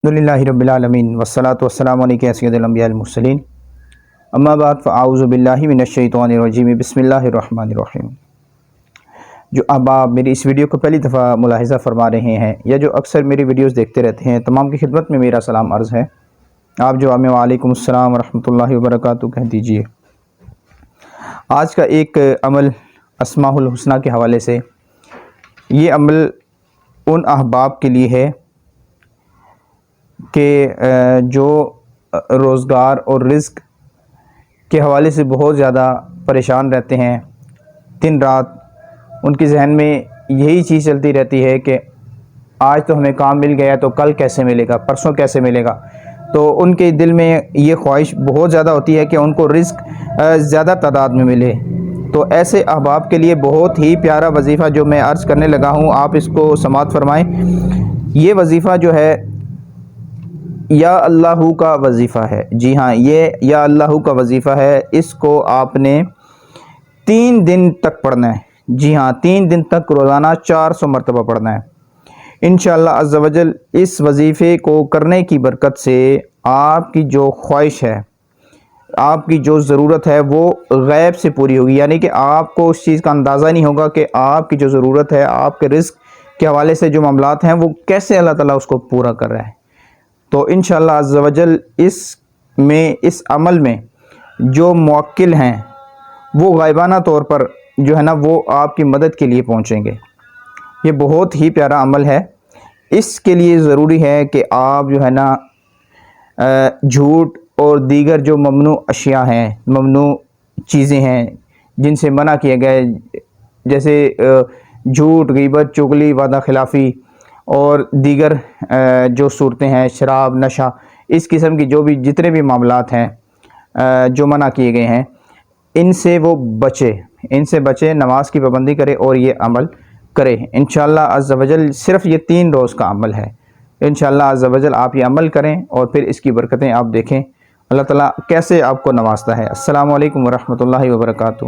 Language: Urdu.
الحمدللہ رب العالمین والصلاة والسلام علیکم یا سید الانبیاء المرسلین اما بعد فاعوذ باللہ من الشیطان الرجیم بسم اللہ الرحمن الرحیم۔ جو احباب میری اس ویڈیو کو پہلی دفعہ ملاحظہ فرما رہے ہیں یا جو اکثر میری ویڈیوز دیکھتے رہتے ہیں، تمام کی خدمت میں میرا سلام عرض ہے۔ آپ جو ہمیں وعلیکم السلام ورحمۃ اللہ وبرکاتہ کہہ دیجئے۔ آج کا ایک عمل اسماء الحسنہ کے حوالے سے، یہ عمل ان احباب کے لیے ہے کہ جو روزگار اور رزق کے حوالے سے بہت زیادہ پریشان رہتے ہیں۔ دن رات ان کے ذہن میں یہی چیز چلتی رہتی ہے کہ آج تو ہمیں کام مل گیا تو کل کیسے ملے گا، پرسوں کیسے ملے گا۔ تو ان کے دل میں یہ خواہش بہت زیادہ ہوتی ہے کہ ان کو رزق زیادہ تعداد میں ملے۔ تو ایسے احباب کے لیے بہت ہی پیارا وظیفہ جو میں عرض کرنے لگا ہوں، آپ اس کو سماعت فرمائیں۔ یہ وظیفہ جو ہے یا اللہ کا وظیفہ ہے۔ جی ہاں، یہ یا اللہ کا وظیفہ ہے۔ اس کو آپ نے 3 دن تک پڑھنا ہے۔ جی ہاں، 3 دن تک روزانہ 400 مرتبہ پڑھنا ہے انشاءاللہ عز و جل۔ اس وظیفے کو کرنے کی برکت سے آپ کی جو خواہش ہے، آپ کی جو ضرورت ہے، وہ غیب سے پوری ہوگی۔ یعنی کہ آپ کو اس چیز کا اندازہ نہیں ہوگا کہ آپ کی جو ضرورت ہے، آپ کے رزق کے حوالے سے جو معاملات ہیں، وہ کیسے اللہ تعالیٰ اس کو پورا کر رہا ہے۔ تو انشاءاللہ عز و جل اس عمل میں جو موکل ہیں، وہ غائبانہ طور پر جو ہے نا، وہ آپ کی مدد کے لیے پہنچیں گے۔ یہ بہت ہی پیارا عمل ہے۔ اس کے لیے ضروری ہے کہ آپ جو ہے نا، جھوٹ اور دیگر جو ممنوع اشیاء ہیں، ممنوع چیزیں ہیں جن سے منع کیا گیا ہے، جیسے جھوٹ، غیبت، چغلی، وعدہ خلافی اور دیگر جو صورتیں ہیں، شراب، نشہ، اس قسم کی جو بھی جتنے بھی معاملات ہیں جو منع کیے گئے ہیں، ان سے وہ بچے، نماز کی پابندی کرے اور یہ عمل کرے انشاءاللہ عز و جل۔ صرف یہ 3 روز کا عمل ہے انشاءاللہ عز و جل۔ آپ یہ عمل کریں اور پھر اس کی برکتیں آپ دیکھیں اللہ تعالیٰ کیسے آپ کو نوازتا ہے۔ السلام علیکم ورحمۃ اللہ وبرکاتہ۔